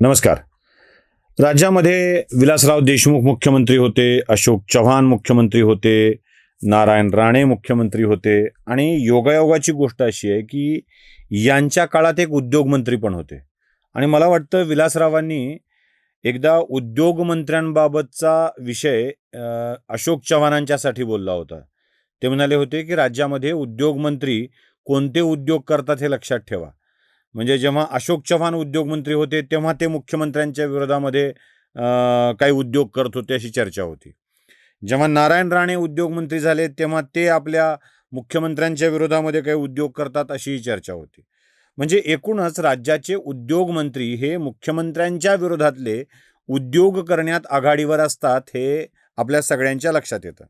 नमस्कार. राज्यामध्ये विलासराव देशमुख मुख्यमंत्री होते, अशोक चव्हाण मुख्यमंत्री होते, नारायण राणे मुख्यमंत्री होते आणि योगायोगाची गोष्ट अशी आहे की यांच्या काळात एक उद्योगमंत्री पण होते. आणि मला वाटतं विलासरावांनी एकदा उद्योगमंत्र्यांबाबतचा विषय अशोक चव्हाणांच्यासाठी बोलला होता. ते म्हणाले होते की राज्यामध्ये उद्योगमंत्री कोणते उद्योग करतात हे लक्षात ठेवा. म्हणजे जेव्हा अशोक चव्हाण उद्योगमंत्री होते तेव्हा ते मुख्यमंत्र्यांच्या विरोधामध्ये काही उद्योग करत होते अशी चर्चा होती. जेव्हा नारायण राणे उद्योगमंत्री झाले तेव्हा ते आपल्या मुख्यमंत्र्यांच्या विरोधामध्ये काही उद्योग करतात अशी चर्चा होती. म्हणजे एकूणच राज्याचे उद्योगमंत्री हे मुख्यमंत्र्यांच्या विरोधातले उद्योग करण्यात आघाडीवर असतात हे आपल्या सगळ्यांच्या लक्षात येतं.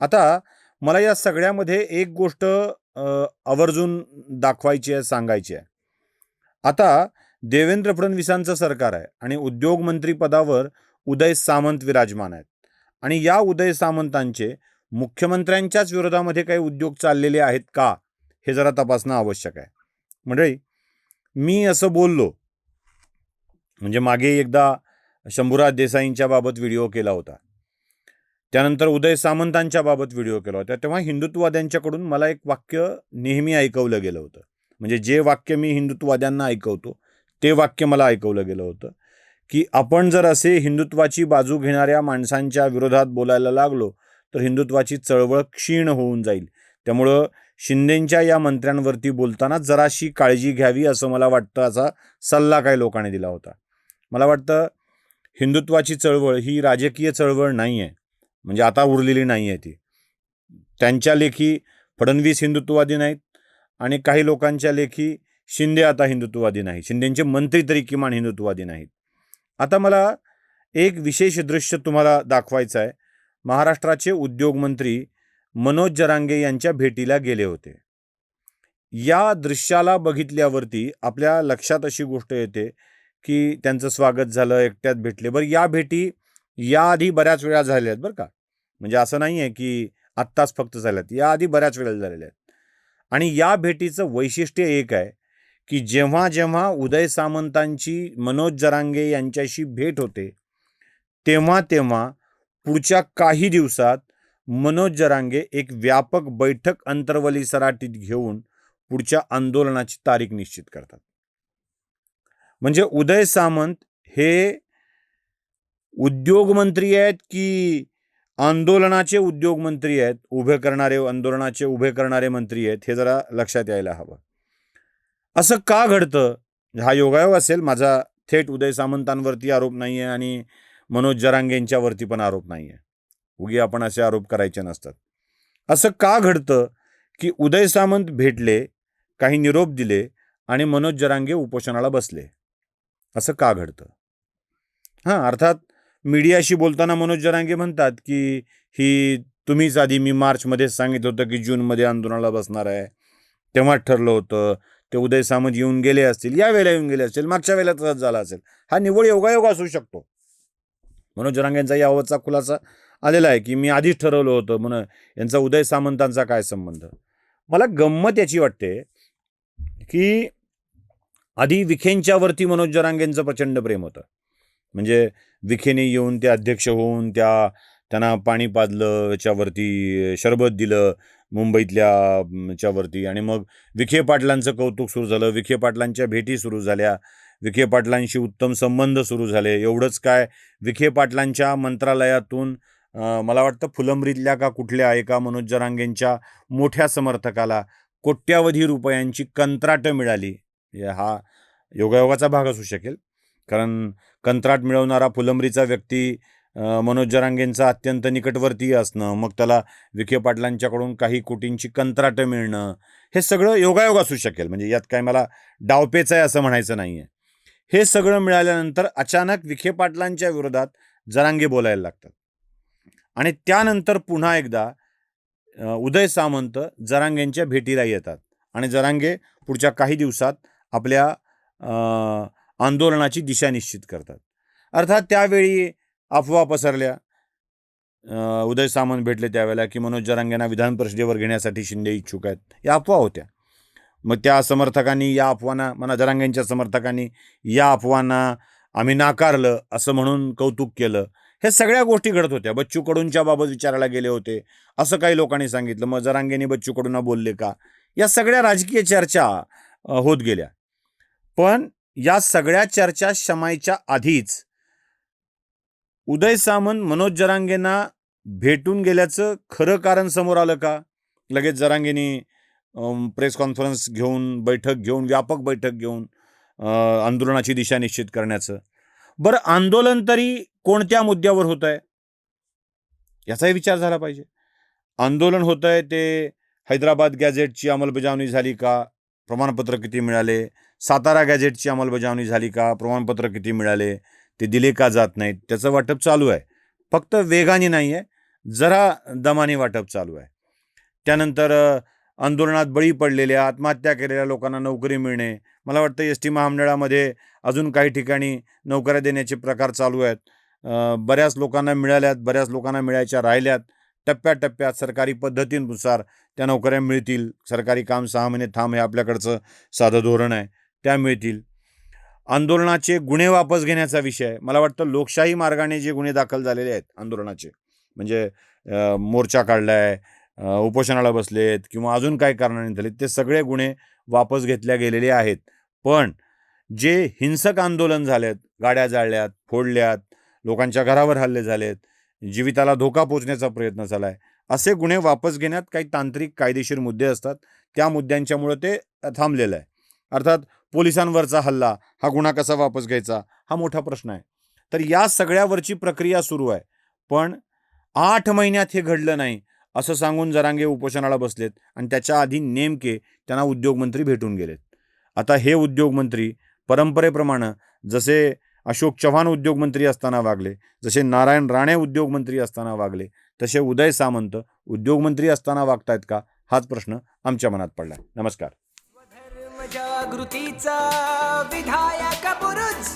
आता मला या सगळ्यामध्ये एक गोष्ट आवर्जून दाखवायची आहे, सांगायची आहे. आता देवेंद्र फडणवीसांचं सरकार आहे आणि उद्योगमंत्री पदावर उदय सामंत विराजमान आहेत आणि या उदय सामंतांचे मुख्यमंत्र्यांच्याच विरोधामध्ये काही उद्योग चाललेले आहेत का हे जरा तपासणं आवश्यक आहे. मंडळी, मी असं बोललो म्हणजे मागे एकदा शंभूराज देसाईंच्या बाबत व्हिडिओ केला होता, त्यानंतर उदय सामंतांच्या बाबत व्हिडिओ केला होता. तेव्हा हिंदुत्ववाद्यांच्याकडून मला एक वाक्य नेहमी ऐकवलं गेलं होतं. म्हणजे जे वाक्य मी हिंदुत्ववाद्यांना ऐकवतो ते वाक्य मला ऐकवलं गेलं होतं की आपण जर असे हिंदुत्वाची बाजू घेणाऱ्या माणसांच्या विरोधात बोलायला लागलो तर हिंदुत्वाची चळवळ क्षीण होऊन जाईल. त्यामुळं शिंदेंच्या या मंत्र्यांवरती बोलताना जराशी काळजी घ्यावी असं मला वाटतं, असा सल्ला काही लोकांनी दिला होता. मला वाटतं हिंदुत्वाची चळवळ ही राजकीय चळवळ नाही आहे, म्हणजे आता उरलेली नाही आहे ती. त्यांच्या लेखी फडणवीस हिंदुत्ववादी नाहीत आणि काही लोकांच्या लेखी शिंदे आता हिंदुत्ववादी नाही, शिंदेंचे मंत्री तरी किमान हिंदुत्ववादी नाहीत. आता मला एक विशेष दृश्य तुम्हाला दाखवायचं आहे. महाराष्ट्राचे उद्योगमंत्री मनोज जरांगे यांच्या भेटीला गेले होते. या दृश्याला बघितल्यावरती आपल्या लक्षात अशी गोष्ट येते की त्यांचं स्वागत झालं, एकट्यात भेटले. बरं, या भेटी याआधी बऱ्याच वेळा झाल्या आहेत बरं का, म्हणजे असं नाही आहे की आत्ताच फक्त झाल्यात, याआधी बऱ्याच वेळा झालेल्या आहेत. आणि या भेटीचं वैशिष्ट्य एक आहे की जेव्हा जेव्हा उदय सामंतांची मनोज जरांगे यांच्याशी भेट होते तेव्हा तेव्हा पुढच्या काही दिवसात मनोज जरांगे एक व्यापक बैठक अंतर्वली सराटीत घेऊन पुढच्या आंदोलनाची तारीख निश्चित करतात. म्हणजे उदय सामंत हे उद्योगमंत्री आहेत की आंदोलनाचे उद्योगमंत्री आहेत, आंदोलनाचे उभे करणारे मंत्री आहेत, हे जरा लक्षात यायला हवं. असं का घडतं? हा योगायोग असेल. माझा थेट उदय सामंतांवरती आरोप नाही आहे आणि मनोज जरांगेंच्यावरती पण आरोप नाही आहे. उगी आपण असे आरोप करायचे नसतात. असं का घडतं की उदय सामंत भेटले, काही निरोप दिले आणि मनोज जरांगे उपोषणाला बसले? असं का घडतं? अर्थात मीडियाशी बोलताना मनोज जरांगे म्हणतात की ही तुम्हीच आधी, मी मार्चमध्येच सांगितलं होतं की जूनमध्ये आंदोलनाला बसणार आहे, तेव्हाच ठरलं होतं. ते उदय सामंत येऊन गेले असतील, या वेळेला येऊन गेले असतील, मागच्या वेळेला तसंच झाला असेल. हा निव्वळ योगायोग असू शकतो. मनोज जरांगेंचा यावरचा खुलासा आलेला आहे की मी आधीच ठरवलं होतं म्हणून. यांचा उदय सामंतांचा काय संबंध? मला गंमत याची वाटते की आधी विखेंच्यावरती मनोज जरांगेंचं प्रचंड प्रेम होतं. म्हणजे विखेने येऊन ते अध्यक्ष होऊन त्यांना पाणी पाजलं, याच्यावरती शरबत दिलं मुंबईतल्या च्यावरती, आणि मग विखे पाटलांचं कौतुक सुरू झालं, विखे पाटलांच्या भेटी सुरू झाल्या, विखे पाटलांशी उत्तम संबंध सुरू झाले. एवढंच काय, विखे पाटलांच्या मंत्रालयातून मला वाटतं फुलंब्रीतल्या का कुठल्या एका मनोज जरांगेंच्या मोठ्या समर्थकाला कोट्यावधी रुपयांची कंत्राटं मिळाली. हा योगायोगाचा भाग असू शकेल, कारण कंत्राट मिळवणारा फुलंब्रीचा व्यक्ती मनोज जरांगेंचा अत्यंत निकटवर्तीय असणं, मग त्याला विखे पाटलांच्याकडून काही कोटींची कंत्राटं मिळणं, हे सगळं योगायोग असू शकेल. म्हणजे यात काय मला डावपेच आहे असं म्हणायचं नाही आहे. हे सगळं मिळाल्यानंतर अचानक विखे पाटलांच्या विरोधात जरांगे बोलायला लागतात आणि त्यानंतर पुन्हा एकदा उदय सामंत जरांगेंच्या भेटीला येतात आणि जरांगे पुढच्या काही दिवसात आपल्या आंदोलनाची दिशा निश्चित करतात. अर्थात त्यावेळी अफवा पसरल्या, उदय सामंत भेटले त्यावेळेला की मनोज जरांगेंना विधान परिषदेवर घेण्यासाठी शिंदे इच्छुक आहेत, या अफवा होत्या. मग त्या समर्थकांनी या अफवांना, जरांगेंच्या समर्थकांनी या अफवांना आम्ही नाकारलं असं म्हणून कौतुक केलं. हे सगळ्या गोष्टी घडत होत्या. बच्चू कडूंच्या बाबत विचारायला गेले होते असं काही लोकांनी सांगितलं. मग जरांगेंनी बच्चू कडूंना बोलले का? या सगळ्या राजकीय चर्चा होत गेल्या. पण या सगळ्या चर्चा शमायच्या आधीच उदय सामंत मनोज जरांगेंना भेटून गेल्याचं खरं कारण समोर आलं का? लगेच जरांगेंनी प्रेस कॉन्फरन्स घेऊन, बैठक घेऊन, व्यापक बैठक घेऊन आंदोलनाची दिशा निश्चित करण्याचं. बरं, आंदोलन तरी कोणत्या मुद्द्यावर होत आहे याचाही विचार झाला पाहिजे. आंदोलन होत आहे ते हैदराबाद गॅझेटची अंमलबजावणी झाली का? प्रमाणपत्र किती मिळाले? सातारा गॅझेटची अंमलबजावणी झाली का? प्रमाणपत्र किती मिळाले? ते दिले का जात नाहीत? त्याचं वाटप चालू आहे. फक्त वेगाने नाही आहे, जरा दमाने वाटप चालू आहे. त्यानंतर आंदोलनात बळी पडलेल्या, आत्महत्या केलेल्या लोकांना नोकरी मिळणे. मला वाटतं एस टी महामंडळामध्ये अजून काही ठिकाणी नोकऱ्या देण्याचे प्रकार चालू आहेत. बऱ्याच लोकांना मिळाल्यात, बऱ्याच लोकांना मिळायच्या राहिल्यात. टप्प्याटप्प्यात सरकारी पद्धतीनुसार त्या नोकऱ्या मिळतील. सरकारी काम 6 महिने थांब हे आपल्याकडचं साधं धोरण आहे, त्या मिळतील. आंदोलनाचे गुन्हे वापस घेण्याचा विषय आहे. मला वाटतं लोकशाही मार्गाने जे गुन्हे दाखल झालेले आहेत आंदोलनाचे, म्हणजे मोर्चा काढला आहे, उपोषणाला बसलेत किंवा अजून काही कारणाने झाले, ते सगळे गुन्हे वापस घेतल्या गेलेले आहेत. पण जे हिंसक आंदोलन झालेत, गाड्या जाळल्यात, फोडल्यात, लोकांच्या घरावर हल्ले झालेत, जीविताला धोका पोचण्याचा प्रयत्न झाला आहे, असे गुन्हे वापस घेण्यात काही तांत्रिक कायदेशीर मुद्दे असतात. त्या मुद्द्यांच्यामुळे ते थांबलेलं आहे. अर्थात पोलिसांवरचा हल्ला हा गुन्हा कसा वापस घ्यायचा हा मोठा प्रश्न आहे. तर या सगळ्यावरची प्रक्रिया सुरू आहे. पण 8 महिन्यात हे घडलं नाही असं सांगून जरांगे उपोषणाला बसलेत आणि त्याच्या आधी नेमके त्यांना उद्योगमंत्री भेटून गेलेत. आता हे उद्योगमंत्री परंपरेप्रमाणे जसे अशोक चव्हाण उद्योगमंत्री असताना वागले, जसे नारायण राणे उद्योगमंत्री असताना वागले, तसे उदय सामंत उद्योगमंत्री असताना वागतायत का? हाच प्रश्न आमच्या मनात पडला. नमस्कार. जागृतीचा विधायक बुरुज